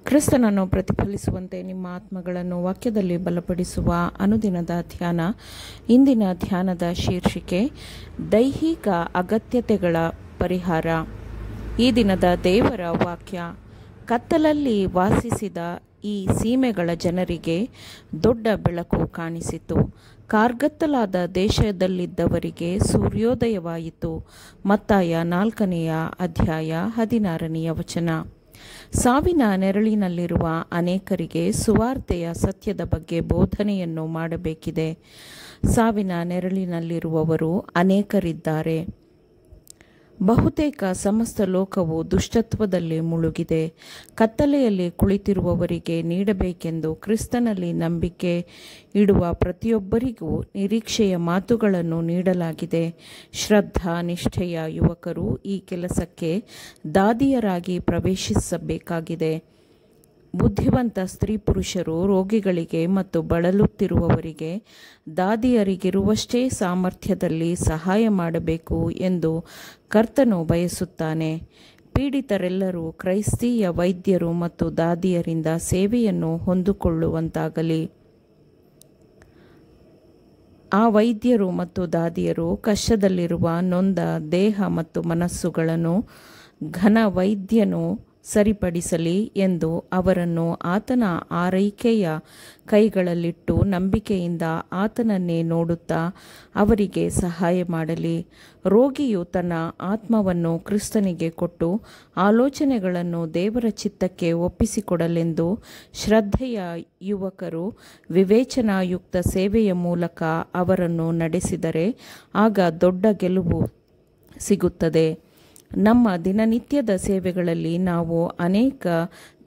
ಕ್ರಿಸ್ತನನ್ನು ಪ್ರತಿಫಲಿಸುವಂತೆ ನಿಮ್ಮ ಆತ್ಮಗಳನ್ನು ವಾಕ್ಯದಲ್ಲಿ ಬಲಪಡಿಸುವ ಅನುದಿನದ ಧ್ಯಾನ. ಇಂದಿನ ಧ್ಯಾನದ ಶೀರ್ಷಿಕೆ ದೈಹಿಕ ಅಗತ್ಯತೆಗಳ ಪರಿಹಾರ. ಈ ದಿನದ ದೇವರ ವಾಕ್ಯ: ಕತ್ತಲಲ್ಲಿ ವಾಸಿಸಿದ ಈ ಸೀಮೆಗಳ ಜನರಿಗೆ ದೊಡ್ಡ ಬೆಳಕು ಕಾಣಿಸಿತು. ಕಾರ್ಗತ್ತಲಾದ ದೇಶದಲ್ಲಿದ್ದವರಿಗೆ ಸೂರ್ಯೋದಯವಾಯಿತು. ಮತ್ತಾಯ 4ನೇ ಅಧ್ಯಾಯ 16ನೇ ವಚನ. ಸಾವಿನ ನೆರಳಿನಲ್ಲಿರುವ ಅನೇಕರಿಗೆ ಸುವಾರ್ತೆಯ ಸತ್ಯದ ಬಗ್ಗೆ ಬೋಧನೆಯನ್ನು ಮಾಡಬೇಕಿದೆ. ಸಾವಿನ ನೆರಳಿನಲ್ಲಿರುವವರು ಅನೇಕರಿದ್ದಾರೆ. ಬಹುತೇಕ ಸಮಸ್ತ ಲೋಕವು ದುಷ್ಟತ್ವದಲ್ಲಿ ಮುಳುಗಿದೆ. ಕತ್ತಲೆಯಲ್ಲಿ ಕುಳಿತಿರುವವರಿಗೆ ನೀಡಬೇಕೆಂದು ಕ್ರಿಸ್ತನಲ್ಲಿ ನಂಬಿಕೆ ಇಡುವ ಪ್ರತಿಯೊಬ್ಬರಿಗೂ ನಿರೀಕ್ಷೆಯ ಮಾತುಗಳನ್ನು ನೀಡಲಾಗಿದೆ. ಶ್ರದ್ಧಾ ನಿಷ್ಠೆಯ ಯುವಕರು ಈ ಕೆಲಸಕ್ಕೆ ದಾದಿಯರಾಗಿ ಪ್ರವೇಶಿಸಬೇಕಾಗಿದೆ. ಬುದ್ಧಿವಂತ ಸ್ತ್ರೀ ಪುರುಷರು ರೋಗಿಗಳಿಗೆ ಮತ್ತು ಬಳಲುತ್ತಿರುವವರಿಗೆ ದಾದಿಯರಿಗಿರುವಷ್ಟೇ ಸಾಮರ್ಥ್ಯದಲ್ಲಿ ಸಹಾಯ ಮಾಡಬೇಕು ಎಂದು ಕರ್ತನು ಬಯಸುತ್ತಾನೆ. ಪೀಡಿತರೆಲ್ಲರೂ ಕ್ರೈಸ್ತೀಯ ವೈದ್ಯರು ಮತ್ತು ದಾದಿಯರಿಂದ ಸೇವೆಯನ್ನು ಹೊಂದಿಕೊಳ್ಳುವಂತಾಗಲಿ. ಆ ವೈದ್ಯರು ಮತ್ತು ದಾದಿಯರು ಕಷ್ಟದಲ್ಲಿರುವ ನೊಂದ ದೇಹ ಮತ್ತು ಮನಸ್ಸುಗಳನ್ನು ಘನ ವೈದ್ಯನು ಸರಿಪಡಿಸಲಿ ಎಂದು ಅವರನ್ನು ಆತನ ಆರೈಕೆಯ ಕೈಗಳಲ್ಲಿಟ್ಟು ನಂಬಿಕೆಯಿಂದ ಆತನನ್ನೇ ನೋಡುತ್ತಾ ಅವರಿಗೆ ಸಹಾಯ ಮಾಡಲಿ. ರೋಗಿಯು ತನ್ನ ಆತ್ಮವನ್ನು ಕ್ರಿಸ್ತನಿಗೆ ಕೊಟ್ಟು ಆಲೋಚನೆಗಳನ್ನು ದೇವರ ಚಿತ್ತಕ್ಕೆ ಒಪ್ಪಿಸಿಕೊಡಲೆಂದು ಶ್ರದ್ಧೆಯ ಯುವಕರು ವಿವೇಚನಾಯುಕ್ತ ಸೇವೆಯ ಮೂಲಕ ಅವರನ್ನು ನಡೆಸಿದರೆ ಆಗ ದೊಡ್ಡ ಗೆಲುವು ಸಿಗುತ್ತದೆ. ನಮ್ಮ ದಿನನಿತ್ಯದ ಸೇವೆಗಳಲ್ಲಿ ನಾವು ಅನೇಕ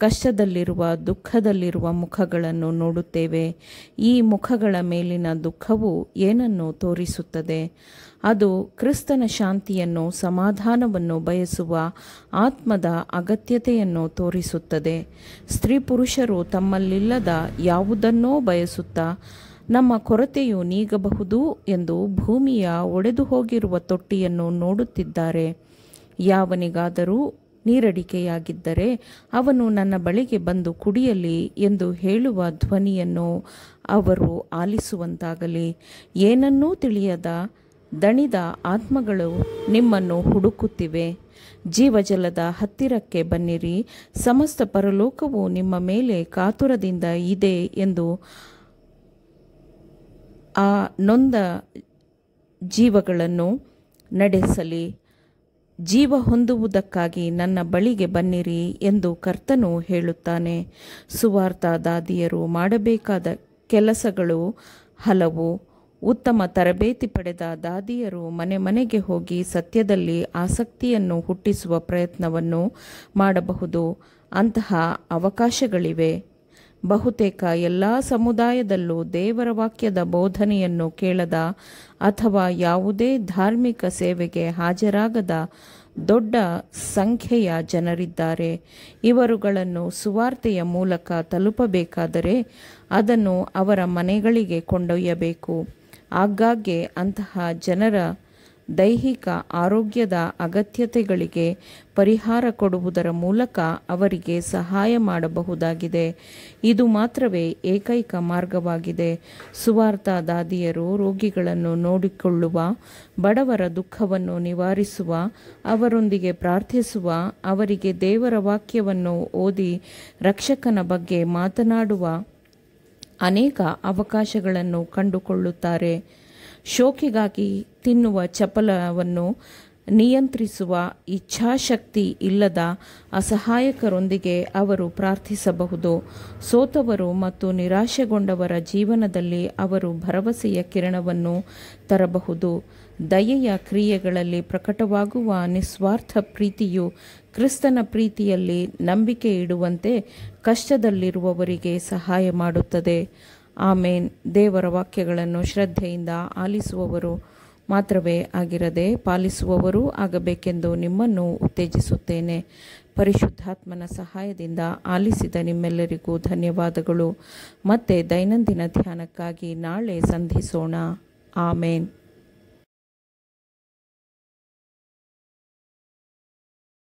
ಕಷ್ಟದಲ್ಲಿರುವ, ದುಃಖದಲ್ಲಿರುವ ಮುಖಗಳನ್ನು ನೋಡುತ್ತೇವೆ. ಈ ಮುಖಗಳ ಮೇಲಿನ ದುಃಖವು ಏನನ್ನು ತೋರಿಸುತ್ತದೆ? ಅದು ಕ್ರಿಸ್ತನ ಶಾಂತಿಯನ್ನು, ಸಮಾಧಾನವನ್ನು ಬಯಸುವ ಆತ್ಮದ ಅಗತ್ಯತೆಯನ್ನು ತೋರಿಸುತ್ತದೆ. ಸ್ತ್ರೀ ಪುರುಷರು ತಮ್ಮಲ್ಲಿಲ್ಲದ ಯಾವುದನ್ನೋ ಬಯಸುತ್ತಾ ನಮ್ಮ ಕೊರತೆಯು ನೀಗಬಹುದು ಎಂದು ಭೂಮಿಯ ಒಡೆದು ಹೋಗಿರುವ ತೊಟ್ಟಿಯನ್ನು ನೋಡುತ್ತಿದ್ದಾರೆ. ಯಾವನಿಗಾದರೂ ನೀರಡಿಕೆಯಾಗಿದ್ದರೆ ಅವನು ನನ್ನ ಬಳಿಗೆ ಬಂದು ಕುಡಿಯಲಿ ಎಂದು ಹೇಳುವ ಧ್ವನಿಯನ್ನು ಅವರು ಆಲಿಸುವಂತಾಗಲಿ. ಏನನ್ನೂ ತಿಳಿಯದ ದಣಿದ ಆತ್ಮಗಳು ನಿಮ್ಮನ್ನು ಹುಡುಕುತ್ತಿವೆ. ಜೀವಜಲದ ಹತ್ತಿರಕ್ಕೆ ಬನ್ನಿರಿ. ಸಮಸ್ತ ಪರಲೋಕವು ನಿಮ್ಮ ಮೇಲೆ ಕಾತುರದಿಂದ ಇದೆ ಎಂದು ಆ ನೊಂದ ಜೀವಗಳನ್ನು ನಡೆಸಲಿ. ಜೀವ ಹೊಂದುವುದಕ್ಕಾಗಿ ನನ್ನ ಬಳಿಗೆ ಬನ್ನಿರಿ ಎಂದು ಕರ್ತನು ಹೇಳುತ್ತಾನೆ. ಸುವಾರ್ತ ದಾದಿಯರು ಮಾಡಬೇಕಾದ ಕೆಲಸಗಳು ಹಲವು. ಉತ್ತಮ ತರಬೇತಿ ಪಡೆದ ದಾದಿಯರು ಮನೆ ಮನೆಗೆ ಹೋಗಿ ಸತ್ಯದಲ್ಲಿ ಆಸಕ್ತಿಯನ್ನು ಹುಟ್ಟಿಸುವ ಪ್ರಯತ್ನವನ್ನು ಮಾಡಬಹುದು. ಅಂತಹ ಅವಕಾಶಗಳಿವೆ. ಬಹುತೇಕ ಎಲ್ಲ ಸಮುದಾಯದಲ್ಲೂ ದೇವರ ವಾಕ್ಯದ ಬೋಧನೆಯನ್ನು ಕೇಳದ ಅಥವಾ ಯಾವುದೇ ಧಾರ್ಮಿಕ ಸೇವೆಗೆ ಹಾಜರಾಗದ ದೊಡ್ಡ ಸಂಖ್ಯೆಯ ಜನರಿದ್ದಾರೆ. ಇವರುಗಳನ್ನು ಸುವಾರ್ತೆಯ ಮೂಲಕ ತಲುಪಬೇಕಾದರೆ ಅದನ್ನು ಅವರ ಮನೆಗಳಿಗೆ ಕೊಂಡೊಯ್ಯಬೇಕು. ಆಗಾಗ್ಗೆ ಅಂತಹ ಜನರ ದೈಹಿಕ ಆರೋಗ್ಯದ ಅಗತ್ಯತೆಗಳಿಗೆ ಪರಿಹಾರ ಕೊಡುವುದರ ಮೂಲಕ ಅವರಿಗೆ ಸಹಾಯ ಮಾಡಬಹುದಾಗಿದೆ. ಇದು ಮಾತ್ರವೇ ಏಕೈಕ ಮಾರ್ಗವಾಗಿದೆ. ಸುವಾರ್ತ ದಾದಿಯರು ರೋಗಿಗಳನ್ನು ನೋಡಿಕೊಳ್ಳುವ, ಬಡವರ ದುಃಖವನ್ನು ನಿವಾರಿಸುವ, ಅವರೊಂದಿಗೆ ಪ್ರಾರ್ಥಿಸುವ, ಅವರಿಗೆ ದೇವರ ವಾಕ್ಯವನ್ನು ಓದಿ ರಕ್ಷಕನ ಬಗ್ಗೆ ಮಾತನಾಡುವ ಅನೇಕ ಅವಕಾಶಗಳನ್ನು ಕಂಡುಕೊಳ್ಳುತ್ತಾರೆ. ಶೋಕಿಗಾಗಿ ತಿನ್ನುವ ಚಪಲವನ್ನು ನಿಯಂತ್ರಿಸುವ ಇಚ್ಛಾಶಕ್ತಿ ಇಲ್ಲದ ಅಸಹಾಯಕರೊಂದಿಗೆ ಅವರು ಪ್ರಾರ್ಥಿಸಬಹುದು. ಸೋತವರು ಮತ್ತು ನಿರಾಶೆಗೊಂಡವರ ಜೀವನದಲ್ಲಿ ಅವರು ಭರವಸೆಯ ಕಿರಣವನ್ನು ತರಬಹುದು. ದಯೆಯ ಕ್ರಿಯೆಗಳಲ್ಲಿ ಪ್ರಕಟವಾಗುವ ನಿಸ್ವಾರ್ಥ ಪ್ರೀತಿಯು ಕ್ರಿಸ್ತನ ಪ್ರೀತಿಯಲ್ಲಿ ನಂಬಿಕೆ ಇಡುವಂತೆ ಕಷ್ಟದಲ್ಲಿರುವವರಿಗೆ ಸಹಾಯ ಮಾಡುತ್ತದೆ. ಆಮೇನ್. ದೇವರ ವಾಕ್ಯಗಳನ್ನು ಶ್ರದ್ಧೆಯಿಂದ ಆಲಿಸುವವರು ಮಾತ್ರವೇ ಆಗಿರದೆ ಪಾಲಿಸುವವರೂ ಆಗಬೇಕೆಂದು ನಿಮ್ಮನ್ನು ಉತ್ತೇಜಿಸುತ್ತೇನೆ. ಪರಿಶುದ್ಧಾತ್ಮನ ಸಹಾಯದಿಂದ ಆಲಿಸಿದ ನಿಮ್ಮೆಲ್ಲರಿಗೂ ಧನ್ಯವಾದಗಳು. ಮತ್ತೆ ದೈನಂದಿನ ಧ್ಯಾನಕ್ಕಾಗಿ ನಾಳೆ ಸಂಧಿಸೋಣ. ಆಮೇನ್.